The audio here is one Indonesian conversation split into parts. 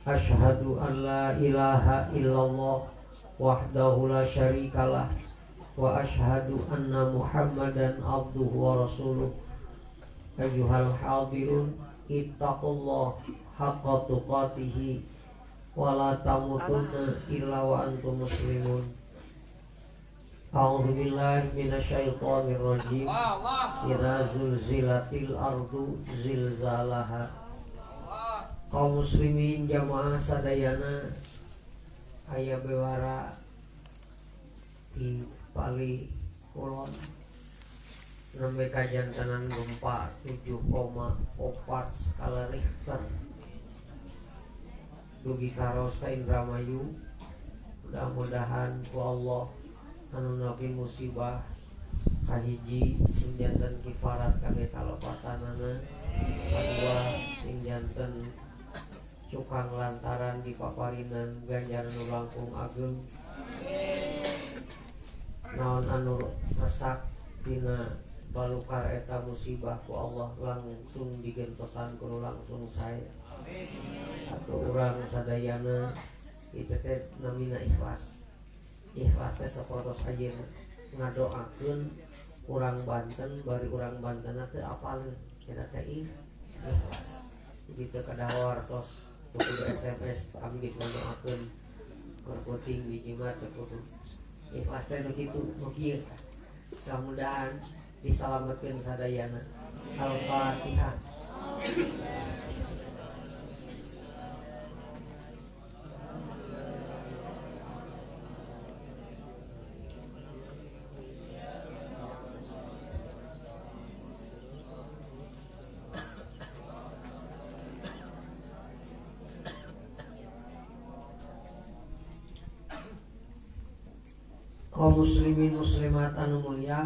Asyhadu an la ilaha illallah wahdahu la syarikalah wa asyhadu anna Muhammadan abduhu wa rasuluh. Ayyuhal hadirun ittaqullah haqqa tuqatih wa la tamutunna illa wa antum muslimun. A'udzu billahi minasyaitonir rajim. Idza zulzilatil ardu zilzalaha. Kaum muslimin jamaah sadayana aya bewara di Pali Kulon nembe kajantenan gempa 7,4 skala Richter dugi karos ka Indramayu. Mudah-mudahan ku Allah anu nabi musibah kahiji sing janten kifarat kage kalepatanana, kadua sing janten cukang lantaran di paparinan ganjaran nu langkung ageng. Naon anu resak tina balukar eta musibah ku Allah langsung digentosan kudu langsung saya atau urang sadayana itu teh namina ikhlas. Ikhlas teh sapertos ayeuna ngadoakeun urang Banten bari urang Banten teh apaleun eta teh ikhlas. Begitu kadawar tos kudu SMS kami geus ngadoakeun berputing di jimat kudu ikhlas teh kitu nu kieu. Mudah-mudahan disalametkeun sadayana. Al-Fatihah. Kaum muslimin muslimat anu mulia,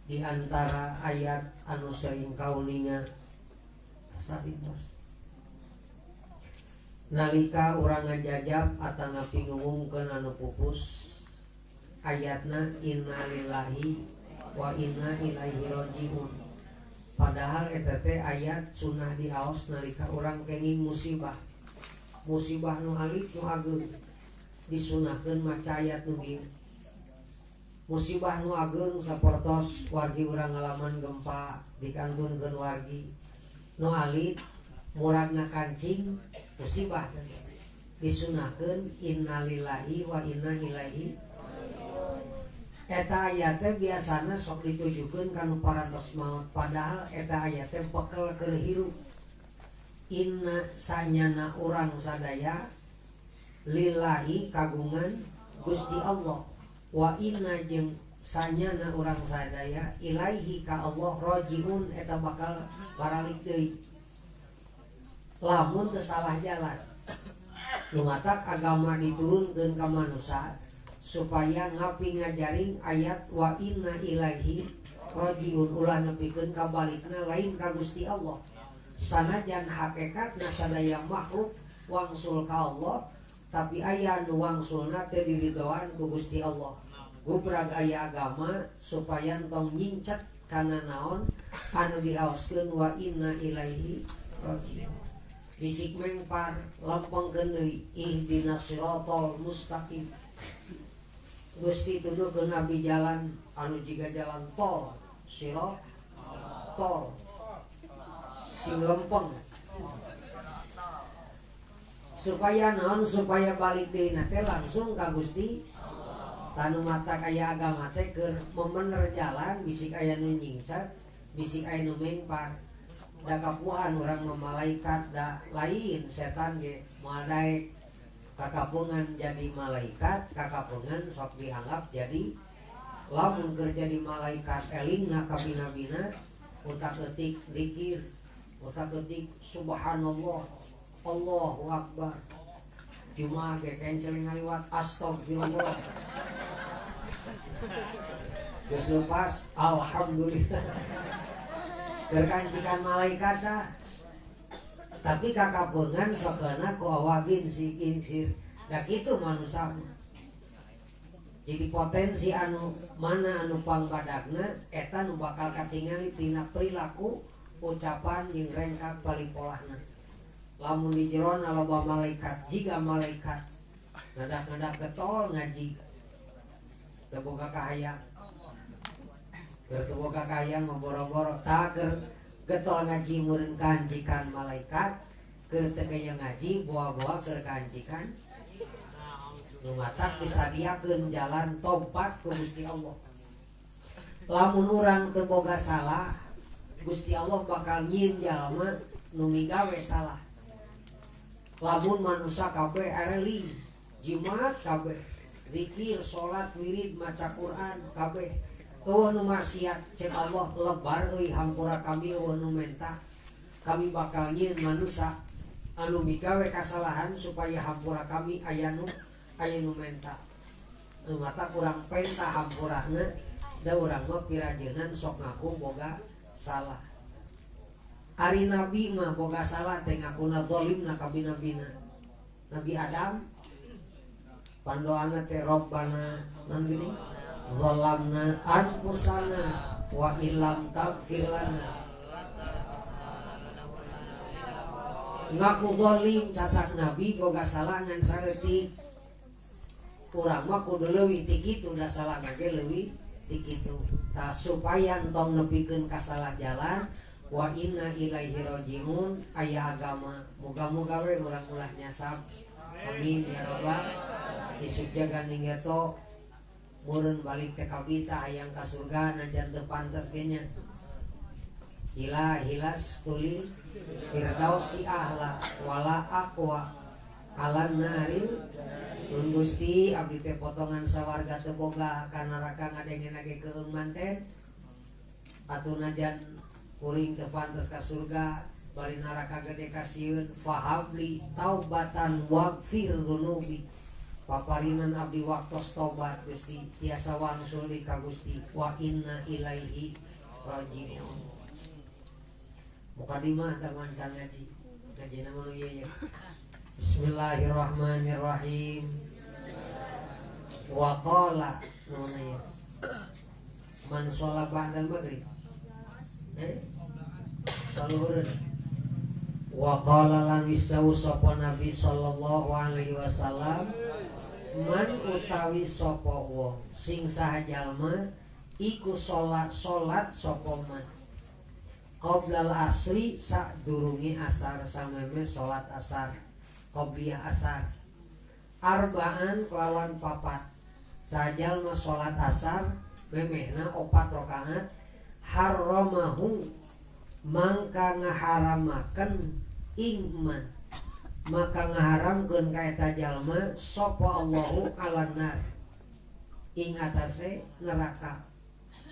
di antara ayat anu sering kauninga nalika urang ngajajab atana pingungkeun anu pupus ayatna inna lillahi wa inna ilaihi rajiun. Padahal eta teh ayat sunah diaos nalika urang kenging musibah nu alit nu ageung disunahkeun maca ayat nu bieu. Musibah nu ageung sapertos wargi urang ngalaman gempa dikanggunkeun wargi nu alit muragna kancing musibah disunahkeun innalillahi wa inna ilaihi. Eta ayat teh biasana sok ditujukeun ka nu parantos maot, padahal eta ayat teh bekel keur hirup. Inna sanyana urang sadaya lillahi kagungan Gusti Allah, wa inna jeung sanyana urang sadaya ilaihi ka Allah rajiun eta bakal baralik deui lamun teu salah jalan. Lumatak agama diturunkeun ka manusia supaya ngapi ngajaring ayat wa inna ilaihi rajiun ulah nepikeun ka balikna lain ka Gusti Allah. Sanajan hakikatna sadaya makhluk wangsul ka Allah, tapi aya nu wangsulna teu diridoan ku Gusti Allah. Gubrag aya agama supaya entong nyincet kana naon anu diaoskeun wa inna ilaihi rajiun. Bisik mengpar lempengkeun deui ihdinas siratal mustaqim. Gusti tuduhkeun abi jalan anu jiga jalan tol, sirat tol sing lempeng. Supaya naon supaya balik deui teh langsung ka Gusti. Tanu mata kaya agama teh keur memener jalan bisik aya nu nyingsat, bisik aya nu mengpar. Da kapuhan urang malaikat da lain setan ge moal daek kakapungan jadi malaikat, kakapungan sok dianggap jadi lamun keur jadi malaikat elingna ka bina-bina utak eutik zikir, utak eutik subhanallah, Allahu akbar. Jumaah ge kencel ngaliwat astagfirullah. Geus lepas alhamdulillah. Berkancikan malaikat dah. Tapi kakabeungan sakana ku awagin si kinsir. Da kitu manusia. Jadi potensi anu mana anu pangbadagna eta nu bakal katingali tina perilaku ucapan jeung rengkak paling polahna. lamun di jeron loba malaikat jika malaikat ngadak-ngadak getol ngaji teu boga kahayang teu boga kahayang ngoboro-boro tah keur getol ngaji meureun kahancikan malaikat keur teu gaya ngaji boa-boa keur kahancikan nu matak disadiakeun jalan tobat ku Gusti Allah. Lamun urang teu boga salah Gusti Allah bakal nyieun jalma nu migawe salah. Lamun manusia kabeh eling jimat kabeh zikir salat wirid maca Quran kabeh eueuh nu maksiat cek Allah lebar euy hampura kami eueuh nu menta kami bakal nyieun manusia anu migawe kasalahan supaya hampura kami aya nu menta nu mata kurang penta hampurana da urang mah pirajeunnan sok ngaku boga salah. Ari nabi mah boga salah teh ngakuna zalimna ka bina-bina. Nabi Adam pandoana teh Rabbana nan gini zalamna anfusana wa illam taghfir lana. Ngaku zalim cacak nabi boga salah ngan saeutik. Urang mah kudu leuwih ti kitu da salah ge leuwih ti kitu. Tah supaya entong nepikeun ka salah jalan wa inna ilaihi rajiun aya agama muga-muga we urang ulah nyasab amin ya rabbal isukjagan ninggeto meureun balik teh ka bita hayang ka surga najan teu pantes ge nya hilas tuli firdausi ahla wala aqwa alan naril mun Gusti abdi teh potongan sawarga teu boga ka neraka ngadengen ge keung manten atuh najan kuring teu pantes ka surga bari neraka gede kasieun fahabli taubatan waghfir dzunubi paparinan abdi waktos tobat Gusti tiasa wangsul di ka Gusti wa inna ilaihi rajiun. Mukadimah da mancan ngaji manu ieu ya. Bismillahirrahmanirrahim. Wa qala nona ya man sholat ba'dal maghrib saluhurun wa qala lan wisdawu sapa Nabi sallallahu alaihi wasallam man utawi sapa wong sing saha jalma iku salat sapa man qoblal asri sadurunge asar sameme salat asar qobliyah asar arbaan kelawan papat sajalma salat asar memehna 4 rakaat haramahu mangka ngaharamaken ingman maka ngaharamkeun ka eta jalma sapa Allahu alannar ing atase neraka.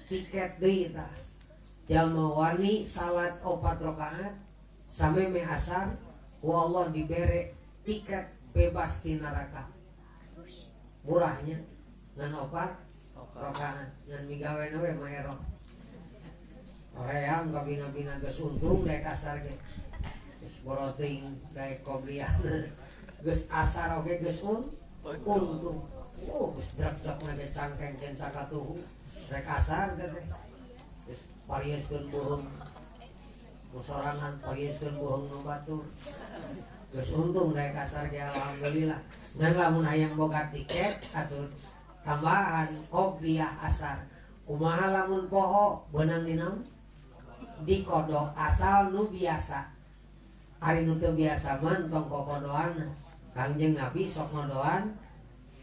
Tiket deui tah jalma wani salat 4 rakaat sameme asar ku Allah dibere tiket bebas di neraka. Murahnya ngan 4 rakaat ngan migawe we maero Hoream kabina-bina geus untung daek asar ge. Geus boroting daek qobliyahna. Geus asar oge geus untung. Oh, geus drak-drakna ge cangkeng can sakatuhu. Daek asar teh. Geus parieskeun bohong. Musorangan parieskeun bohong nu batur. Geus untung daek asar ge alhamdulillah. Ngan lamun hayang boga tiket atuh tambahan qobliyah asar. Kumaha lamun poho beunang dina di kodok asal nu biasa. Hari nu teu biasa mah tong kokodoan Kangjeng Nabi sok ngodoan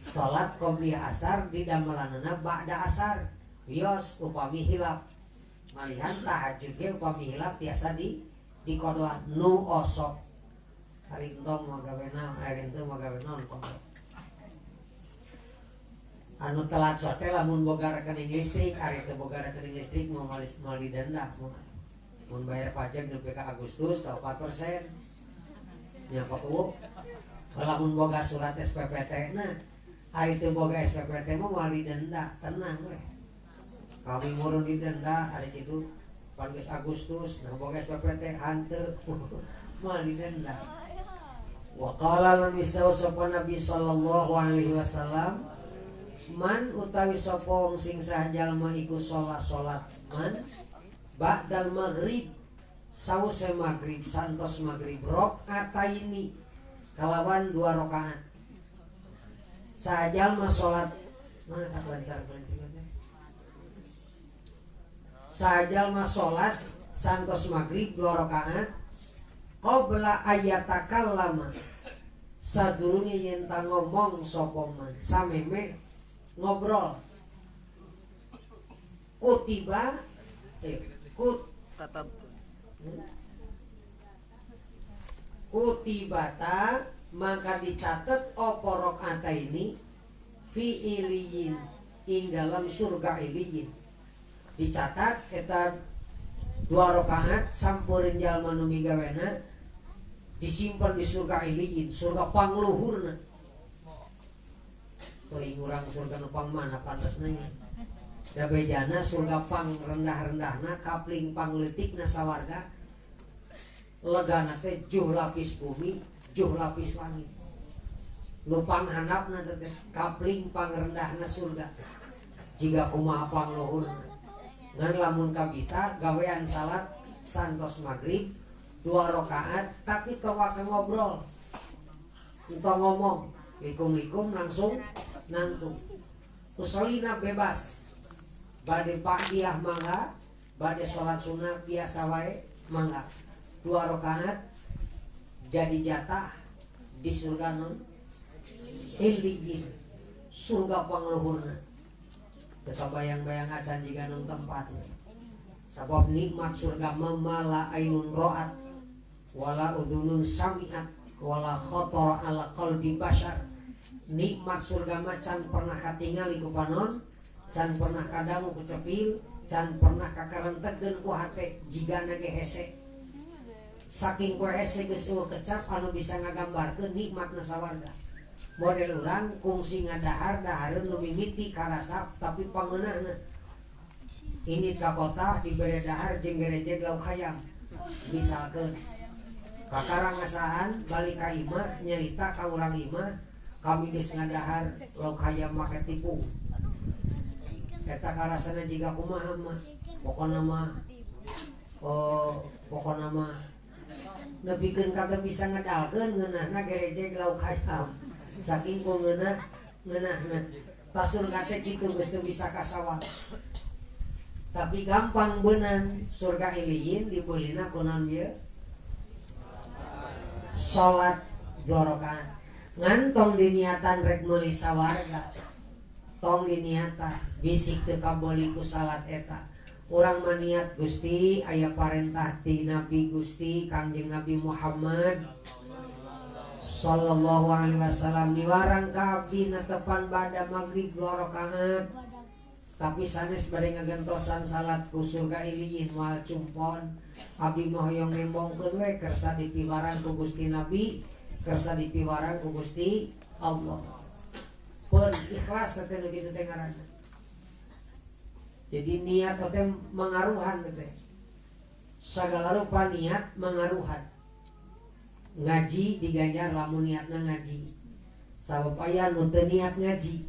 salat qobliyah asar di damelanna ba'da asar. Wios upami hilap malihan tahajud ge upami hilap biasa di kodoan nu osok. Hari entong magawena hari teu magawena kodok. Anu telat sote lamun boga rekening listrik ari teu boga rekening listrik mau didenda mun bayar pajak nepi ka Agustus 4% nya patuh lamun boga surat SPPT na ari teu boga SPPT mah moal didenda tenang we kami murun didenda ari kitu pan geus Agustus nah boga SPPT hanteu moal didenda. Wa qala lan istawa sapa Nabi sallallahu alaihi wasallam man utawi sapa wong sing saha jalma iku salat man ba'dal maghrib sause maghrib santos maghrib rakaataini kalawan 2 rakaat. Sajal mah salat mana tak lancar sajal mah salat santos maghrib 2 rakaat qabla ayatakallama sadurunge yen ta ngomong sapa man sameme ngobrol kutiba kutibata maka dicatat apa rakaat ini fi iliyin ing dalam surga iliyin dicatat eta 2 rakaat sampureun jalma nu migawena disimpan di surga iliyin surga pangluhurna. Teuing urang surga nu pang mana pantasna nya da bejana surga pang rendah-rendahna kapling pang leutikna sawarga legana teh 7 lapis bumi 7 lapis langit nu pang handapna teh kapling pang rendahna surga jiga kumaha pang luhurna. Ngan lamun kabita gawean salat santos maghrib 2 rakaat tapi teu wake ngobrol teu ngomong likum-likum langsung nantung usolina bebas bade padiah mangga bade salat sunah biasa wae mangga 2 rakaat jadi jatah di surga non illiyin surga pangluhurna. Kita bayang-bayang acan jika non tempatnya sabab nikmat surga mamala ainun ro'at wala udunun sami'at wala khotor ala qalbi bashar. Nikmat surga macan pernah katingali ku panon can pernah kadangu ku cepil can pernah kakarentegkeun ku hate jigana ge hese saking ku hese geus kecap anu bisa ngagambarkeun nikmatna sawarga. Model urang kungsi ngadahar dahareun nu mimiti karasap tapi pangeunahna ini ka kota dibere dahar jeung gerejeg lauk hayam misalkeun kakarangasaan balik ka imah nyarita ka urang imah kami geus ngadahar lauk hayam make tipu eta karasana jiga kumaha mah pokona mah nepikeun kata bisa ngedalkeun ngeunahna gerejeg lauk hayam saking ku ngeunahna pasurga teh kitu geus teu bisa kasawat. Tapi gampang beunang surga iliyin dibeulina kunaon ieu salat 2 rakaat ngan tong diniatan rek meuli sawarga tong diniatan bisik teu kabeuli ku salat eta urang maniat Gusti aya parentah ti Nabi Gusti Kangjeng Nabi Muhammad sallallahu alaihi wasallam diwarang ka abdi netepan bada maghrib 2 rakaat tapi sanes bade ngagentosan salat ku surga iliyin moal cumpon abdi mah hoyong nembongkeun we kersa dipiwarang ku Gusti Nabi kersa dipiwarang ku Gusti Allah pun ikhlas teh nu kitu teh ngaranna. Jadi niat teh mangaruhan teh sagala rupa niat mangaruhan. Ngaji diganjar lamun niatna ngaji sabab aya nu teu niat ngaji.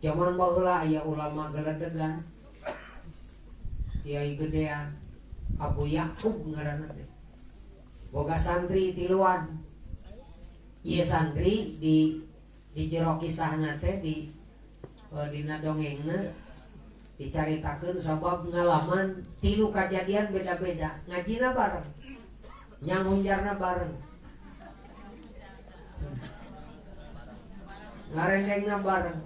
Zaman baheula aya ulama geledegan kiai gedean Abu Yakub ngaranna teh boga santri tiluan ieu santri di jero kisahna teh di dina dongengna dicaritakeun sabab ngalaman 3 kajadian beda-beda ngajina bareng nyangunjarna bareng ngarendengna bareng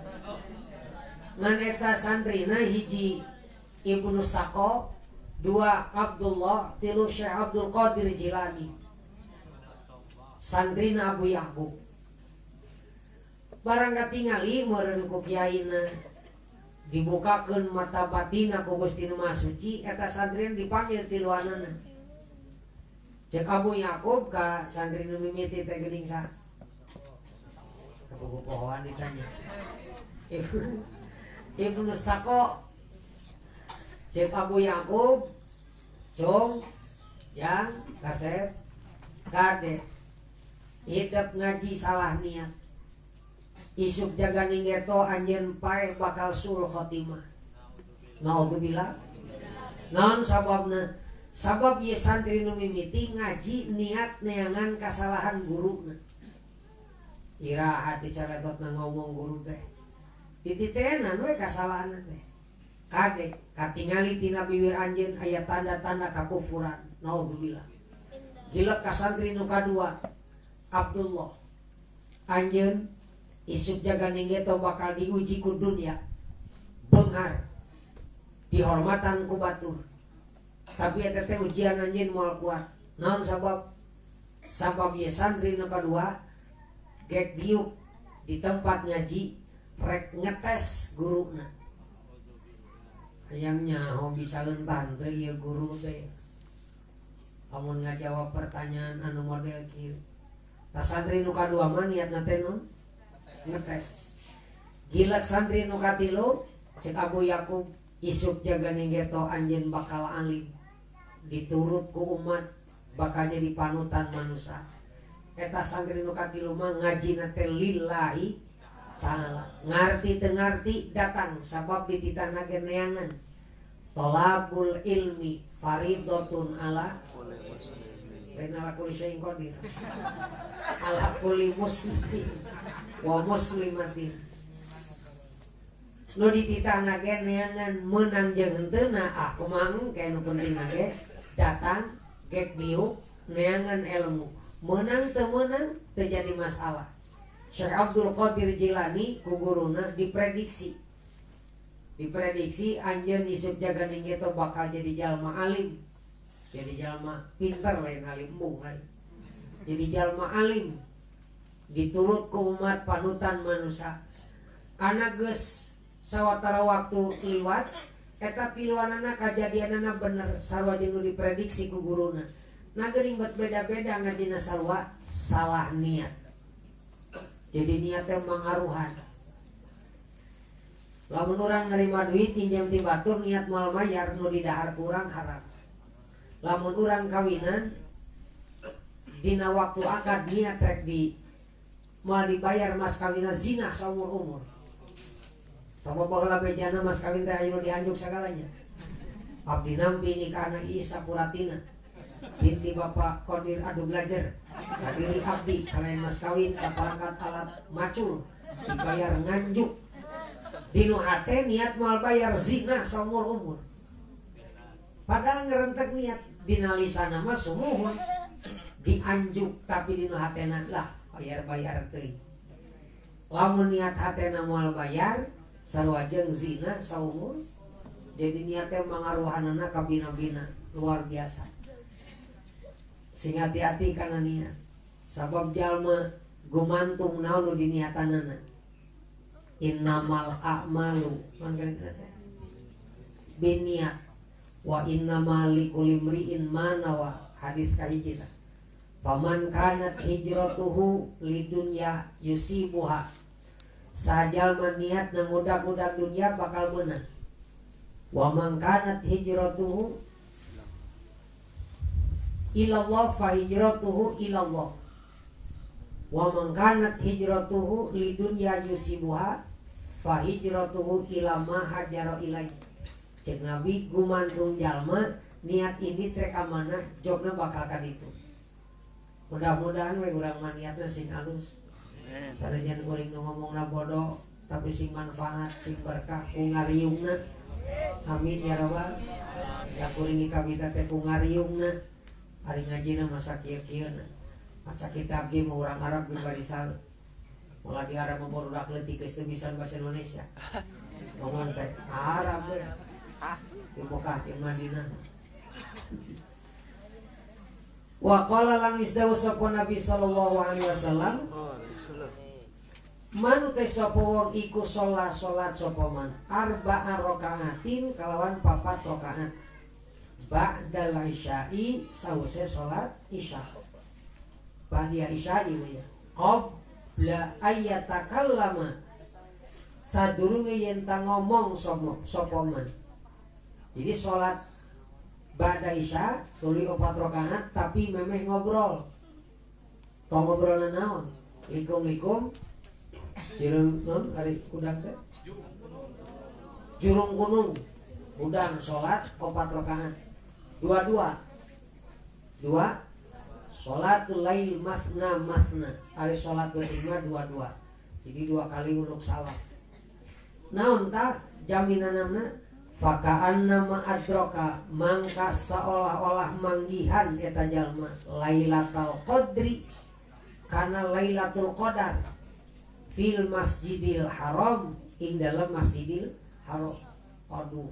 ngan eta santrina hiji Ibnu Sako 2 Abdullah 3 Syekh Abdul Qadir Jilani santrina Abu Yakub barang katingali meureun ku kiaina dibukakeun mata batina ku Gusti Nu Maha Suci eta santrina dipanggil tiluanana cek Abu Yakub ka santri nu mimiti teh geuning sa buku pohoan ditanya Ibnu Sako cek Abu Yakub cung yang kasep kade hidup ngaji salah niat isuk jaga ninggeto anjeun pae bakal sul khotimah naudzubillah naon sababna sabab ieu santri nu mimiti ngaji niat neangan kasalahan guruna. Iraha ti caretotna ngomong guru teh dititenan we kasalahan teh kadek katingali tina bibir anjeun aya tanda-tanda kakufuran. Naudzubillah. Gila ka santri nu kadua Abdullah anjeun isuk jaga ninggeto bakal diuji ku dunia beunghar dihormatan ku batur tapi eta teh ujian anjeun moal kuat. Naon sabab ieu santri nu kadua gek diuk di tempat ngaji rek ngetes guruna. Hayangnya ho bisa entan teh ieu guru teh amun ngajawab pertanyaan anu model kieu. Tah santri nu kadua mah niatna teh non ngetes. Gila santri nu katilu cek Abu Yakub isuk jaga ninggeto anjeun bakal alim diturut ku umat bakal jadi panutan manusia. Eta santri nu katilu mah ngajina teh lillahi ta'ala. Ngarti teu ngarti datang sabab dititahna ge neangan. Tolabul ilmi faridatun ala ala kulli syai'in qadir. Ala kulli muslimin wa muslimatin. Nu dititahna ge neangan meunang jeung henteuna kumaha engke nu pentingna ge datang gek diuk neangan ilmu. Menang teu meunang teu jadi masalah. Syekh Abdul Qadir Jilani ku guruna diprediksi anjeun isuk jaga ninggeto bakal jadi jalma alim, jadi jalma pinter lain alim embung lain, jadi jalma alim diturut ku umat panutan manusia. Anak geus sawatara waktu liwat eta piluanana kajadianana bener sarua jeung nu diprediksi ku guruna. Nagering buat beda-beda ngajina sarua salah niat. Jadi niatnya mangaruhan. Lamun urang nerima duit pinjam ti batur niat moal mayar nu didahar kurang haram. Lamun urang kawinan dina waktu akad niat rek di moal dibayar mas kawinan zina saumur-umur. Sama baheula bejana mas kawin teh aya nu dianjuk sagalanya. Abdi nampi nikahna Isa Puratina binti Bapak Qadir Adu Belajar hadiri abdi kalayan mas kawin saparakat alat macul dibayar nganjuk dinu hate niat moal bayar zina saumur umur padahal ngerentek niat dina lisanna mah sumuhun dianjuk tapi dinu hatena lah bayar teuing. Lamun niat hatena moal bayar sarua jeung zina saumur jadi niatnya mangaruhanana ka bina-bina luar biasa. Sing hati-hati kana niat. Sabab jalma gumantung naon nu diniatanana. Innamal a'malu biniat wa innamal likulli imri'in ma nawa. Hadis kahiji tah. Faman kanat hijratuhu lidunya yusibuha. Sajalma niat na mudah-mudah dunia bakal beunang. Wa man kanat hijratuhu ilallah fa hijratuhu ilallah wa man kanat hijratuhu lidunya yusibuha fa hijratuhu ila ma hajara ilaihi. Cek Nabi gumantung jalma niat ini trek amanah jogna bakal ka ditu. Mudah-mudahan we urang mah niatna sing alus. Sanajan kuring nu ngomongna bodoh tapi sing manfaat sing berkah ku ngariungna. Amin ya rabbal. Ya kuring kabita teh ku ngariungna. Hari ngajina masa kieu-kieu maca kitab ge mau urang Arab ge bari saeuh. Malah di Arab mah barudak leutik geus teu bisa bahasa Indonesia. Ngomong teh Arab we. Di Mekah jeung Madinah. Wa qala lan isdawu sapa Nabi sallallahu alaihi wasallam man teh sapa wong iku salat sapa man arba'a rakaatin kalawan 4 rakaat ba'dal isya'i sause salat isya. Ba'da isya'i ya. Qabla ayyatakallama sadurunge yen ta ngomong sapa man. Jadi salat ba'da isya tuluy 4 rakaat tapi memeh ngobrol. Tong ngobrolna naon? Likum Jurung hari kudang teh Jurung gunung udang salat 4 rakaat dua sholatul lail mathna ari sholat berlima dua jadi 2 kali uluk salam. Naon ta jaminanna faka'anna ma'adroka mangka seolah-olah manggihan eta jalma lailatul qadri kana lailatul qadar fil masjidil haram ing dalam masjidil haram. Aduh,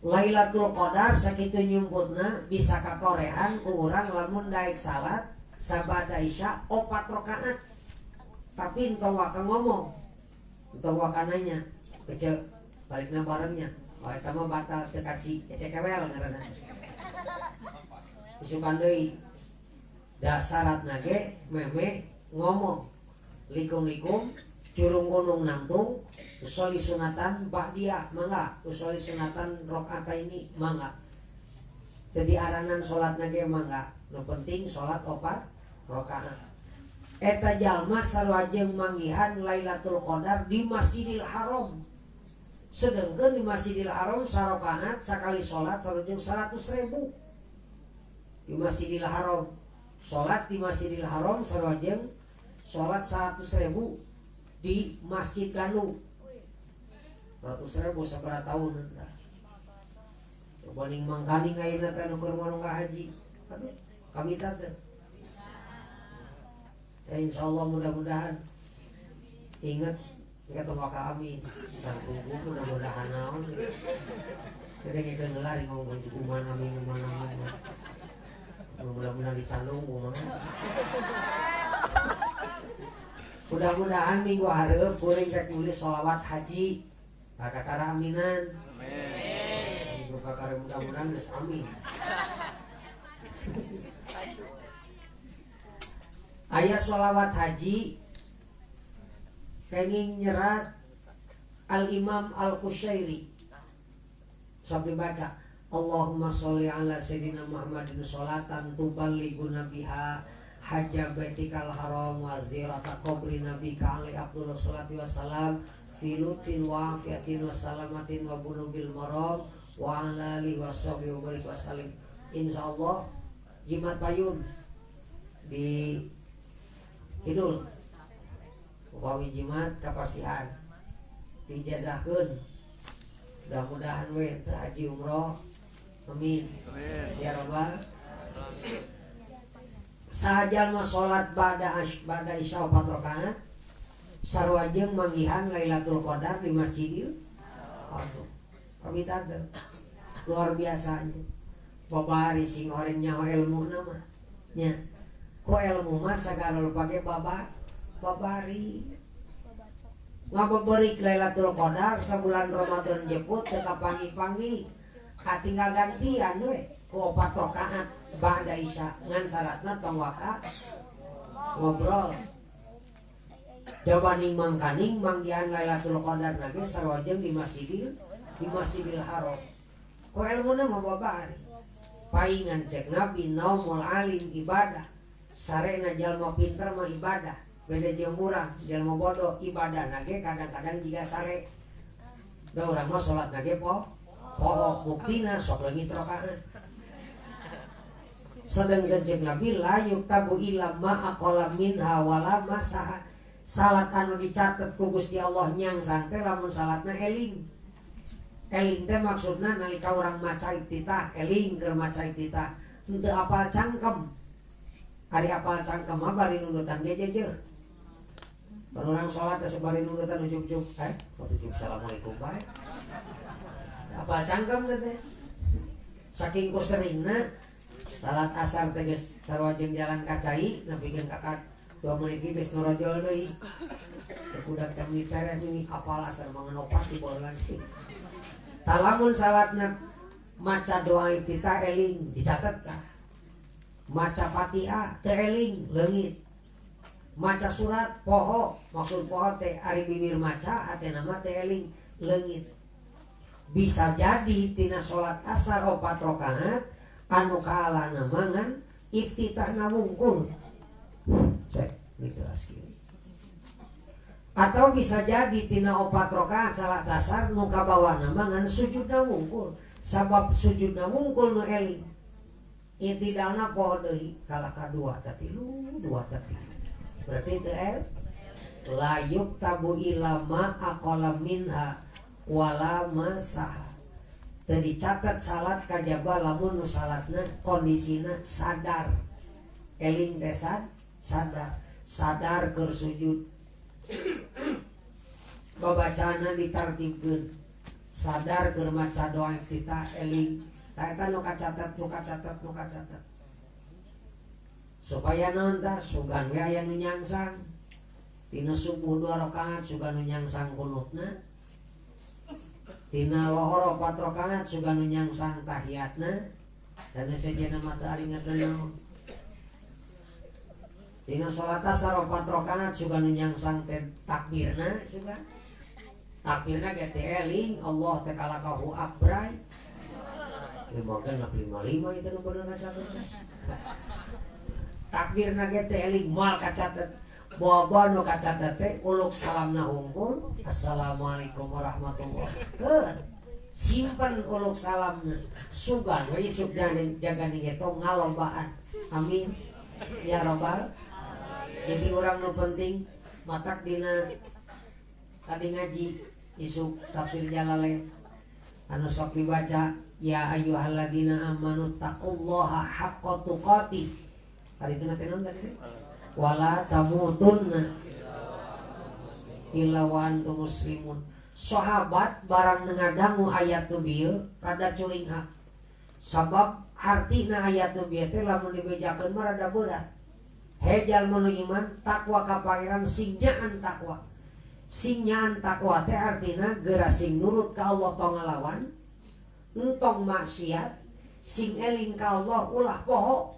lailatul qadar sakitu nyumputna bisa kakorehan ku urang lamun daek salat sabada isya 4 rakaat tapi entah waka ngomong entah waka nanya kece balikna barengnya eta mah batal teu kaci ecekewel ngaranna isukan deui da syaratna ge meme ngomong likum-likum curung gunung nangtung usoli sunatan ba'diyah mangga usoli sunatan rakaat ini mangga jadi aranan salatna ge mangga nu penting salat 4 rakaat. Eta jalma sarwajeng manggihan Lailatul Qadar di Masjidil Haram. Sedengkeun di Masjidil Haram sarakaat sakali salat sarujeng 100.000. Di Masjidil Haram salat di Masjidil Haram sarwajeng salat 100.000 di Masjid Ganu. 100.000 sabaraha taun eta. Banding mangkani ayeuna teh nu keur mangga haji. Aduh, kami teh ya insyaallah mudah-mudahan ingat kita maka amin dan tunggu mudah-mudahan naon kita ngeukeun heula ngomong kumaha amin mudah-mudahan dicandung kumaha mudah-mudahan minggu hareup kuring rek nulis sholawat haji kakara aminan amin minggu kakara mudah-mudahan geus amin. Ayat sholawat haji kenging nyerat Al-Imam Al-Qushairi sampai baca Allahumma sholli ala sayyidina Muhammadin sholatan tuballighuna biha hajja baitikal haram wa ziyarata qabri nabika alaihi afdhalus sholati wassalam fi lutfin wa afiatin wa salamatin wa bulughil maram wa ala alihi washabihi wa barik wasallim. Insyaallah Jumat Payun di Kidul upawi jimat kapasihan dijazahkeun mudah-mudahan we teu haji umroh amin ya rabbal sahaja mah salat ba'da isya 4 rakaat sarwajeng manggihan Lailatul Qadar di Masjidil Haram. Kami tadi luar biasanya babari sing horeng nyaho ilmu nama nya ko ilmu mah sagala pake babari ngabeberik Lailatul Qadar sabulan Ramadan jeput teu kapangi-pangi katinggal gantian we ku 4 rakaat ba'da isya ngan syaratna tong waka ngobrol jawaning mangkaning manggihan Lailatul Qadar nage sarwajeng di Masjidil Haram ku ilmuna mah babari paingan cek Nabi naumul alim ibadah sarena jalma pinter mah ibadah beda jeung urang jalma bodoh ibadah nage kadang-kadang jiga sare da urang mah salat nage poho buktina sok leungit rakaat sedengkeun jeung Nabi la yuktabu illa ma aqala minha wala masaha salat anu dicatet ku Gusti Allah nyang teh lamun salatna eling teh maksudna nalika urang maca iftitah eling keur maca iftitah henteu apal cangkem. Hari apal cangkem mah bari nunutan ge jejer. Pan urang salat teh sabari nunutan ujug-ujug ujug assalamualaikum bae. Apal cangkem teh. Saking ku seringna salat asar teh geus sarwajeng jalan kacai napikeun kakak 2 menit ge geus ngarojol deui. Cek budak teh militer ini apal asar mangenopat di bolan. Talamun salatna maca doa iftitah eling dicatet kah? Maca Fatihah teu eling leungit. Maca surat poho maksud poho teh ari bibir maca hatena mah teu eling leungit. Bisa jadi tina salat asar 4 rakaat anu kaalana mangan iftitahna wungkul. Cek dikelas kieu. Atau bisa jadi tina 4 rakaat salat asar nu kabawana mangan sujudna wungkul. sabab sujudna wungkul nu eling intidalna poho deui kalah kadua tatilu dua tatilu berarti itu layuk tabu ilama aqala minha wala masaha teu dicatat salat kajaba lamun nu salatna kondisina sadar eling teh sadar keur sujud babacana ditartibkeun sadar keur maca doa iftitah eling eta nu kacatet supaya naon tah sugan we aya nu nyangsang tina subuh 2 rakaat sugan nu nyangsang kunutna tina lohor 4 rakaat sugan nu nyangsang tahiyatna dan sejenna mata ari ngateunaon tina salat asar 4 rakaat sugan nu nyangsang takbirna sugan takbirna ge teh eling Allah teh kalakahu akbar limogan 55 itu nu bener catet takbirna ge teh eling moal kacatet boba nu kacatet teh uluk salamna hungkul assalamualaikum warahmatullahi wabarakatuh simpen uluk salamna sugan we isukna jaga digetong ngalombaan amin ya rabbal jadi orang nu penting matak dina tadi ngaji isuk tafsir Jalalain anu sok dibaca ya ayyuhalladzina amanu taqullaha haqqa tuqatih hari itu nanti non tadi wala tamutunna illa wa antum muslimun sahabat barang nengadangu ayat tu bieu rada curing hak sabab artina ayat tu bieu teh lamun dibejakeun mah rada berat hejal manu iman takwa ka pangeran singjaan takwa teh artina geura sing nurut ka Allah tong ngalawan entong maksiat sing eling ka Allah ulah poho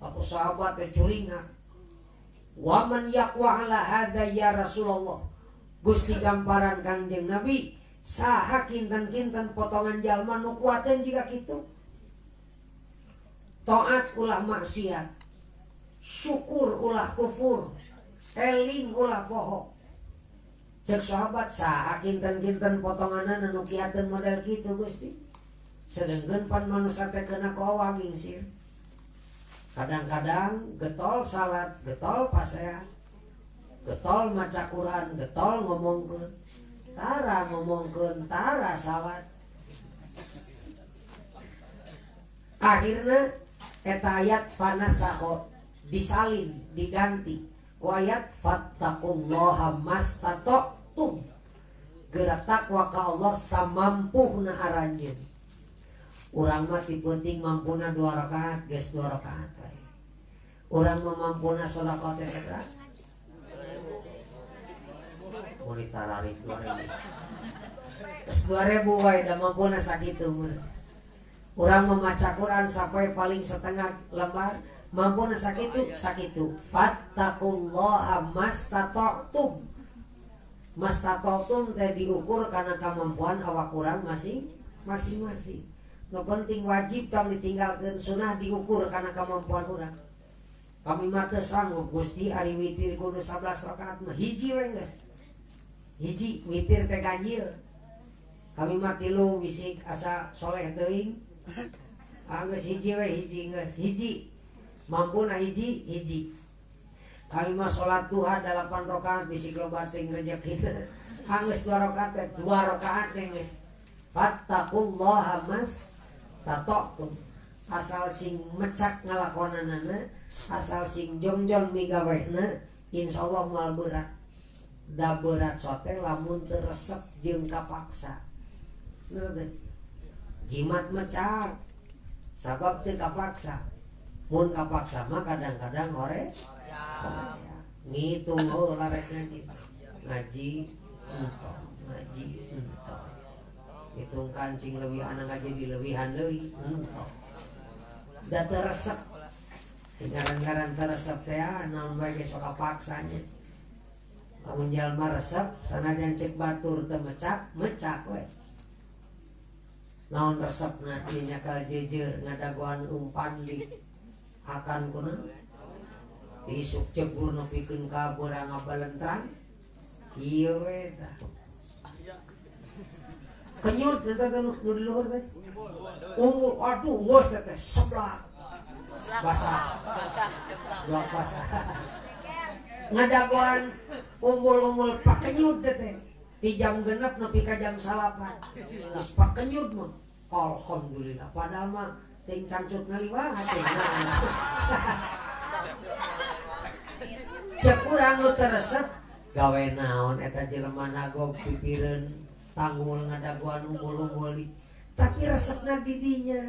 aku sahabat teh curinga wa man yaqwa ala hadza ya Rasulullah Gusti gamparan Kangjeng Nabi saha kinten-kinten potongan jalma nu kuateun jiga kitu taat ulah maksiat syukur ulah kufur eling ulah poho cek sahabat saha kinten-kinten potonganan anu kiateun model kitu Gusti sedengkeun pan manusia teh kena kowa gingsir kadang-kadang getol salat getol pasean getol maca Quran getol ngomongkeun tara salat akhirna eta ayat fanasaho disalin diganti ayat fattaqullaha mastata'tum gerak takwa ka Allah samampuhna aranjeun urang mah ti penting mampuna 2 rakaat geus 2 rakaat urang mah mampuna sedekah teh sabaraha mun ditararik 2000 geus 2000 wae da mampuna sakitu mun urang mah maca Quran sampai paling setengah lembar mampuna sakitu fattaqullaha mastata'tum teh diukur karena kemampuan awak urang masing-masing. No penting wajib kami ditinggalkan sunnah diukur karena kemampuan urang. Kami mah teu sanggup Gusti ari witir kudu 11 rakaat mah hiji we geus. Hiji witir teh ganjil. Kami mah 3 bisik asa soleh teuing. Geus hiji we hiji. Mampuna hiji kami mah sholat duha 8 rakaat bisik loba teuing rezekina geus 2 rakaat 2 rakaat geus fattaqullaha mastata'tum asal sing mecak ngalakonanana asal sing jongjong migawena insyaallah moal berat da berat sote lamun teu resep jeung kapaksa jimat mecak sabab teu kapaksa mun kapaksa mah kadang-kadang hore ngitung larek ngaji entok hitung kancing leuwih anak ngaji dilewihan deui entok da teu resep ngaran-ngaran teu resep teh naon bae ge sok kapaksanya lamun jalma resep sanajan cek batur teu mecak we naon resepna ieu nyakal jejer ngadagoan umpan di akan kuna isuk cegur nepikeun ka beurang ngabalentrang ieu we tah kenyut eta teh nu di luhur teh umbul aduh ngos teh seblak basah ngadagoan umbul-umbul pakenyut teh di jam genep nepi ka jam 8 geus pakenyut mah alhamdulillah padahal mah ting cancut ngaliwat teh cek urang nu teresep gawe naon eta jelema nagog pipireun tanggul ngadagoan umbul-umbul tapi resepna di dinya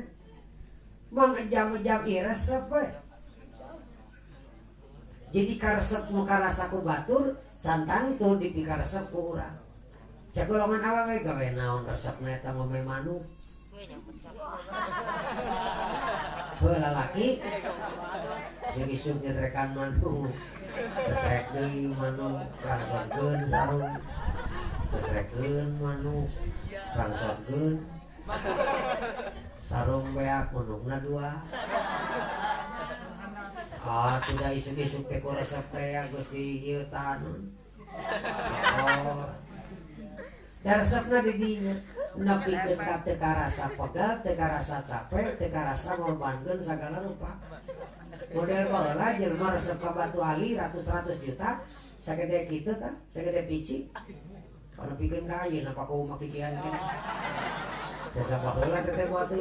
mang jam-jam ieu resep we jadi karesep nu karasa ku batur cantang tuh dipikaresep ku urang cek golongan awal we gawe naon resepna eta ngome manuk heuh lalaki sing isuk nyetrekan manuk cetrek deui manuk rangsotkeun sarung cetrekeun manuk rangsotkeun sarung beak manukna 2 tidak isuk-isuk teh ku resep teh geus di ieu taneun da resepna di dinya nepikeun ka teu karasa pegal teu karasa capek teu karasa ngorbankeun sagala rupa model baheula jelema resep ka Batu Ali ratus-ratus juta sagede kitu tah sagede pici kana pikeun ka ayeuna paku make kian kan jasa baheula teh batu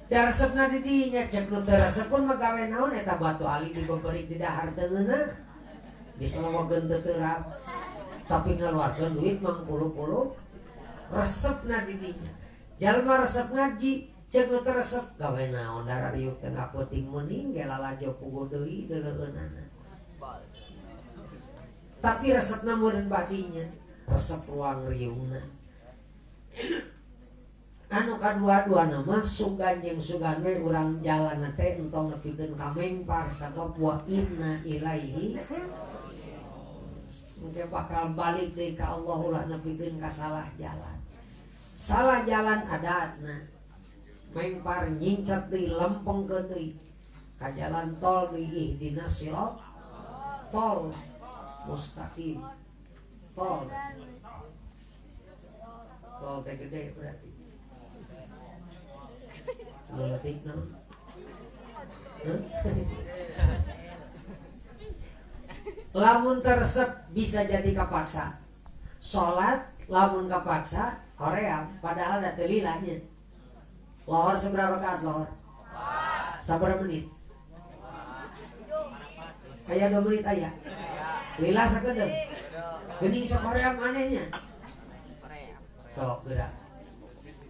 da resepna di dinya cek nu teu resep pun mah gawe naon eta Batu Ali dibebeurik di dahar teungeuna diselewegeun teu teurap tapi ngaluarkeun duit mang puluh-puluh resepna di dinya jalma resep ngaji cek nu teu resep gawe naon dara riuk teh ngapeuting meuning ge lalajo puguh deui deuleueunana tapi resepna meureun badinya resep ruang riungna anu kadua-duana mah sugan jeung sugan we urang jalan teh entong nepikeun ka mengpar sabab wa inna ilaihi mungkin bakal balik deui ka Allah ulah nepikeun ka salah jalan adatna mengpar nyincet deui lempengkeun deui ka jalan tol deui ihdinas sirat tol mustaqim tol teh gede berarti letik no lamun teresep bisa jadi kapaksa sholat lamun kapaksa hoream padahal da teu lilahnya lohor seberapa rakaat lohor sabar menit aya 2 menit aya lila sakedeum geuning sok hoream manehnya sok gerak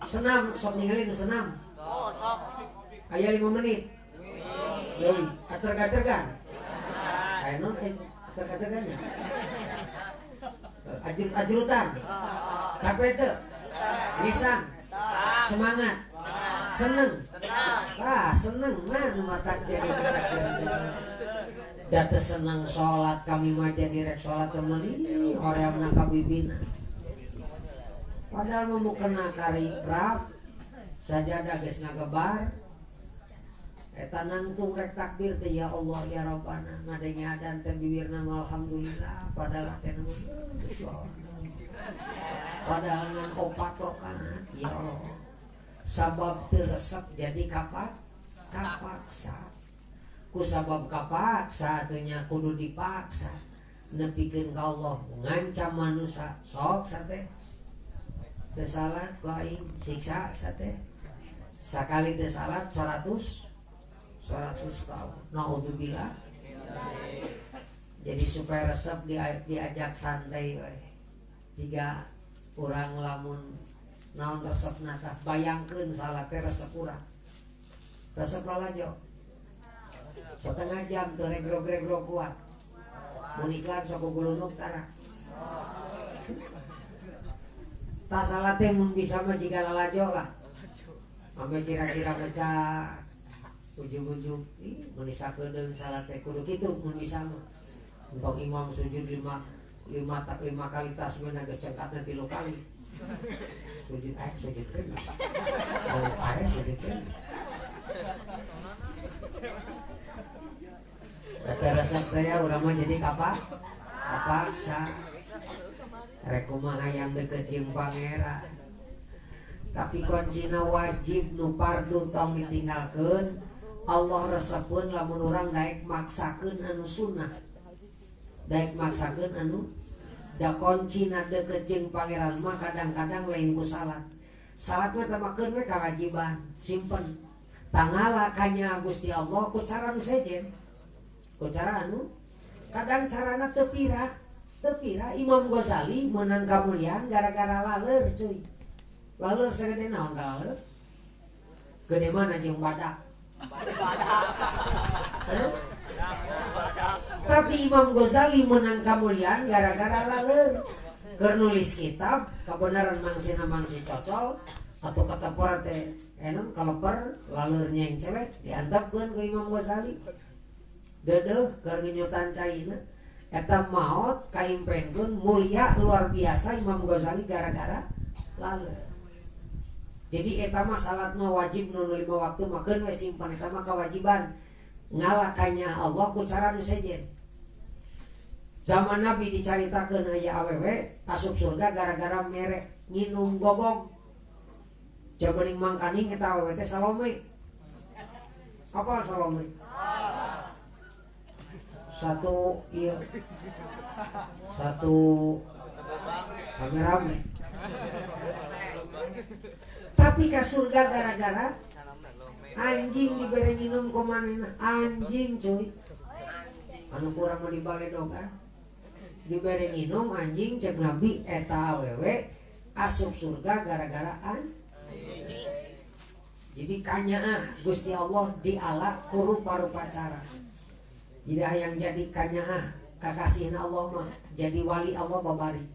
senam sok ningali nu senam sok aya 5 menit deui acer-acergan aya non acer-acergannya ajrutan capek teu lisan semangat seneng seneng mah nu matak jadi da teu seneng salat kami mah jadi rek salat teu meuli horeamna ka bibina padahal mau kena kari rap sajadah geus ngagebar eta nangtung rek takbir teh ya Allah ya Rabbana ngadenge adan teh bibirna alhamdulillah padahal teh padahal ngan 4 rakaat ya Allah sabab teu resep jadi kapaksa ku sabab kapaksa teh nya kudu dipaksa nepikeun ka Allah ngancam manusia sok sateh teu salat ku aing siksa sateh sakali teu salat 100 tahun naudzubillah jadi supaya resep diajak santai we jika urang lamun naon resep nata bayangkeun salat teh resep urang resep lalajo setengah jam teu regro-regro kuat mun iklan sok gulunuk tara tas salat teh mun bisa mah jika lalajo lah sampai kira-kira baca ujung-ujung mun sakedeung salat teh kudu kitu mun bisa mah untuk imam sujud 5 kali tasbih geus cengkatna 3 kali sujudkeun sujudkeun Kata resep saya urang mah jadi kapaksa rek kumaha yang deket jeung pangeran. Tapi kuncina wajib nu fardu tong ditinggalkeun. Allah resepkeun lamun urang daek maksakeun anu sunnah. Daek maksakeun anu da kuncina deket jeung pangeran mah kadang-kadang lain ku salat. Salat mah tamakeun we kawajiban, simpen. Tangala kanya Gusti Allah ku cara nu sejen. Ku cara anu kadang carana teu pirah. Imam Ghazali meunang kamuliaan gara-gara laleur cuy. Laleur sagede naon laleur? Gede mana jeung badak? Tapi Imam Ghazali meunang kamuliaan gara-gara laleur. Keur nulis kitab kabenaran mangsina mangsi cocol atau kata por teh enon kaloper laleurnya yang celek diantapkeun ke Imam Ghazali. Deudeuh keur nginyotan caina eta maot kaimpenkeun mulia luar biasa Imam Ghazali gara-gara laleur. Jadi eta mah salat mah wajib nu 5 waktu makeun we simpan eta mah kewajiban. Ngalakannya Allah ku cara nu sejen. Zaman Nabi dicaritakeun aya awewe asup surga gara-gara mere nginum gogong. Jabeuning mangkaning eta awewe teh Salome. Apa Salome? Satu rame-rame. Tapi ka surga gara-gara anjing dibere minum ku manehna. Anjing cuy. Anu kurang mah dibaledogan. Dibere minum anjing cek Nabi eta awewe asup surga gara-gara anjing. Jadi kanya Gusti Allah diala ku rupa-rupa cara. Jadi yang jadi kanya kakasihin Allah mah jadi wali Allah babari.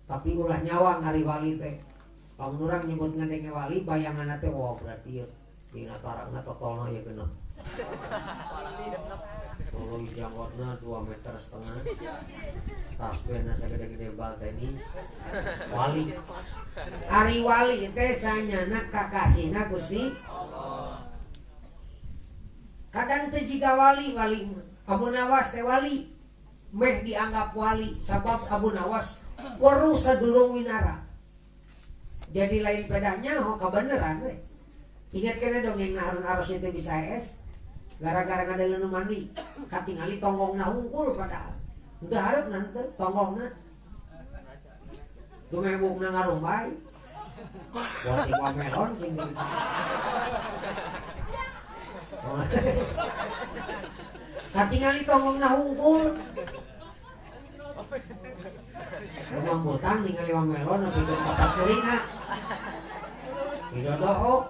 Tapi ulah nyawa ngari wali teh. Lamun urang nyebut ngadenge wali bayanganna teh wah berarti ieu dina tarangna totolna ieu genep. Tuluy janggotna 2,5 meter. Tasbihna sagede-gede bal tenis. Wali. Ari wali teh sanyana kakasihna Gusti Allah. Kadang teh jiga wali Abu Nawas teh wali meh dianggap wali sabab Abu Nawas weruh sadurung winara. Jadi lain pedahnya ho kabeneran we. Ingat kene dongeng Harun Ar-Rasyid teh bisa es gara-gara ngadeleun mandi katingali tonggongna hungkul padahal. Udah hareup nanti tonggongna. Dumebukna ngarumbay. Buat iwa melon cing. Katingali tonggongna hungkul. Rumang butang ningali wamelon tapi kata curina. Widodo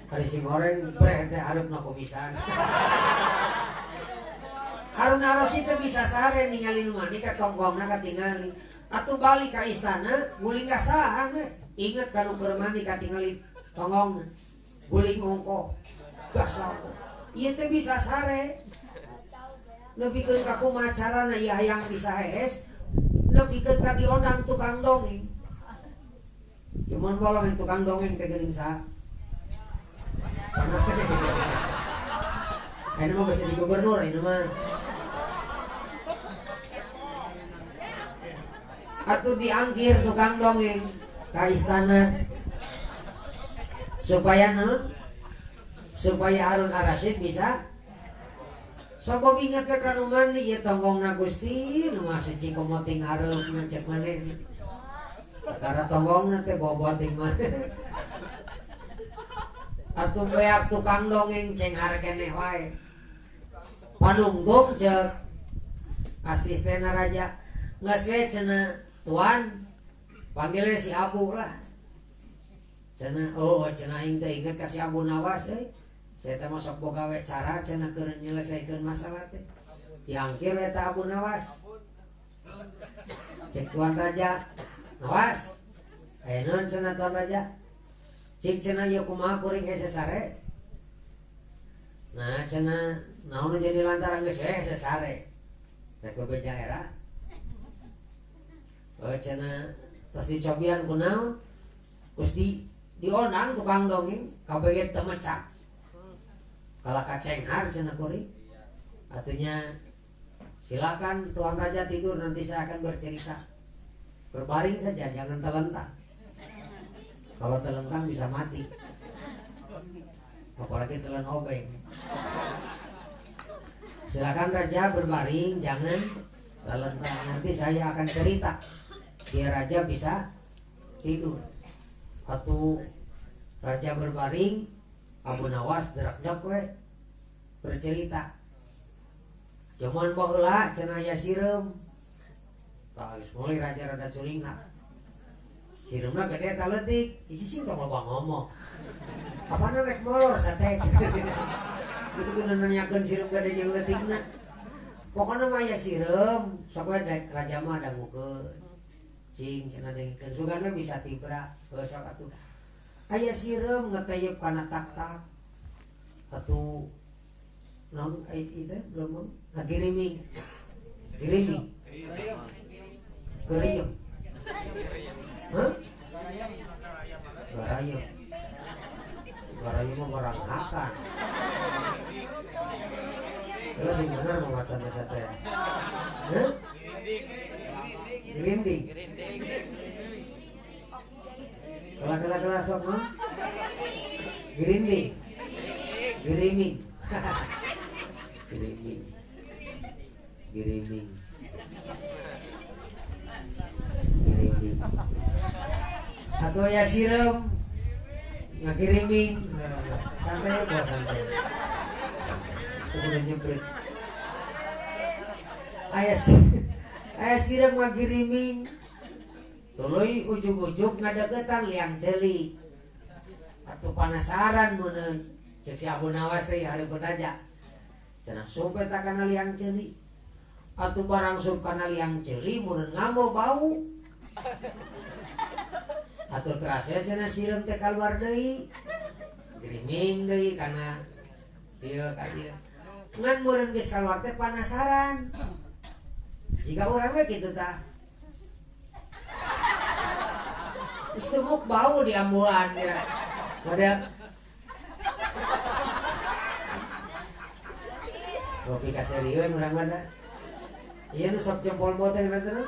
hari si goreng breh teh hareup kumisan. Harun Ar-Rasyid teh bisa sare ningali nu mandi ka tonggongna katingali. Atuh balik ka istana guling ka saha we. Inget kanu keur mandi katingali tonggongna. Guling ongko. Gasal. Ieu teh bisa sare. Lebihkeun ka kumaha carana ieu hayang bisa hees. Lebihkeun ka diondang tukang dongeng. Cuman kalau yang tukang dongeng teh geuning saha? Ini mah bisa di gubernur ini mah. Atuh diangkir tukang dongeng ka istana supaya Harun Ar-Rasyid bisa sabab ingat ke kanu mandi ya tonggongna Gusti nu masih cikomoting hareup ngecek maneh. Karena tonggongna teh bobot ting mah. Atuh beak tukang dongeng cenghar keneh wae. Panungguk ceuk asisten raja. Geus we cenah tuan panggil si Abu lah. Cenah cenah aing teh inget ka si Abu Nawas euy. Saya teh mah sok boga we cara cenah keur nyelesaikeun masalah teh. Diangkir eta Abu Nawas. Cek tuan raja. Nawas. Aya naon cenah tuan raja? Cik cenah ieu kumaha kuring hese sare? Nah cenah naon jadi lantaran geus hese sare. Rek bebeja era. Cenah tos dicobian kunaon? Gusti diondang tukang dongeng kabeget teu mecak. Kalau kacenghar cenah kuring. Artinya silakan tuan raja tidur nanti saya akan bercerita. berbaring saja, jangan telentang. Kalau telentang bisa mati, apalagi telan obeng. Silakan raja berbaring, jangan telentang. Nanti saya akan cerita biar raja bisa tidur. Atau raja berbaring, Abu Nawas derak-derak we bercerita. Jaman baheula cenah aya sireum. Tah geus mulai raja rada curingna. Sireumna gede saleutik, isi sing tong loba ngomong. Apana rek molor sate. Itu kudu nanyakeun sireum gede jeung leutikna. Pokona mah aya sireum, sapoe raja mah dangukeun. Cing cenah dengkeun sugan mah bisa tibra, geus sok atuh. Aya sireum ngeteyeup kana tak-tak. Atuh naon itu belum giriming. Giriming. Gereyem. Hah? Garayem. Garayem mah barang akan. Terus yang benar mengatakan sate. Hah? Gerinding. Kala sok mah. Gerinding. Giriming. Giriming. Giriming. Giriming. Atau ya sireum ngagiriming. Santai bos santai. Sudah nyebret. Aya sireum ngagiriming. Tuluy ujug-ujug ngadegetan liang ceuli. Atuh panasaran meuneun. Cek si Abu Nawas teh hareupeun aja. Cenah sup eta kana liang ceuli. Atuh barang sup kana liang ceuli mun ngambo bau. Atuh terasa cenah sireum teh kaluar deui. Griming deui kana ieu ka ieu. Ngan meureun geus kaluar teh panasaran. Jika urang we kitu tah. Geus tumuk bau di ambuan ya. Model kopi kaseriun urang mah da. Ieu nu sok jempol boteng teh.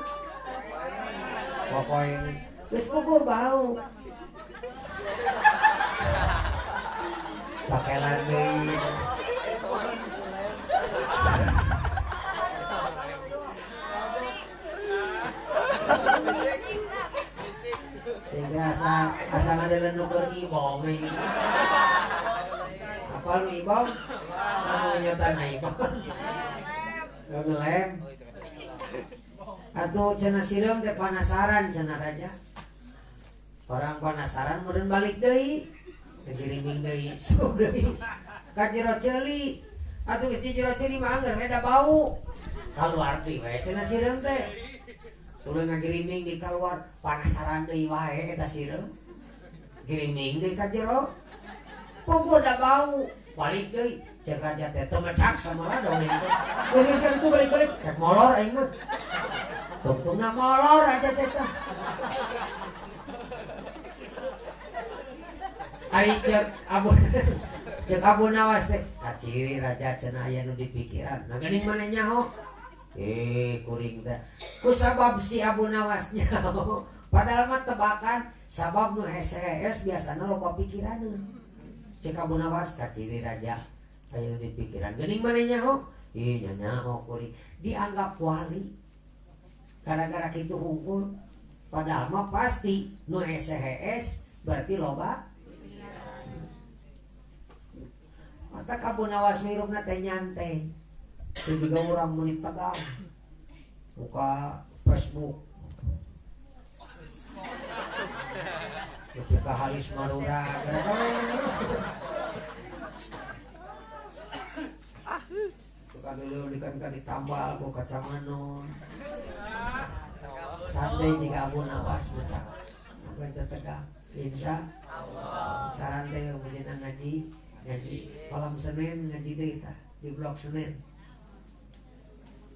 Pokoe geus kuku bau. Cakelan deui. Sehingga asa ngadeuleun nu keur ibong we. Apal nu ibong? Anu nyotan ibong. Ngelem. Atuh cenah sireum teh panasaran cenah raja. Orang panasaran meureun balik deui. Ngiriming deui, sup deui. Ka jero ceuli. Atuh geus di jero ceuli mah angger beda bau. Kaluar deui we cenah sireum teh. Tuluy ngagiriming di kaluar panasaran deui wae eta sireum. Giriming deui ka jero. Pogoda bau, balik deui. Cek raja teh teu mecak samara dongeng teh. Geus kitu balik-balik rek molor aing mah. Tungtungna molor raja teh teh. Ari cek Abu Nawas teh. Kaciri raja cenah aya nu dipikiran. Nah geuning maneh nyaho? Kuring teh. Ku sabab si Abu Nawas nyaho. Padahal mah tebakan sabab nu hees biasana loba pikiraneun. Cek Abu Nawas kaciri raja. Aya nu dipikiran. Geuning maneh nyaho? Nyaho kuring. Dianggap wali. Gara-gara kitu hungkul. Padahal mah pasti nu hees berarti loba. Mata Abu Nawas mirupna teh nyantai. Itu juga orang menit tegang. Buka Facebook. Ketika halis marura. Buka dulu dikan ditambal ku kacamanon. Santai jika Abu Nawas macam. Apa itu tegang? Insya Allah. Saran deh menjenang ngaji malam Senin ngaji deui tah di blog Senin.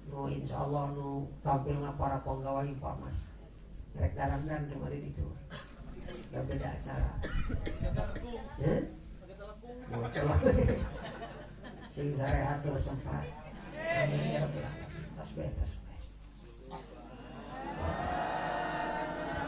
Nu insyaallah nu tampilna para penggawa Impamas. Rek darandan kemarin itu. Gak beda acara. Heh? Sing sarehat sempat. Amin ya rabbal alamin. Tas beres.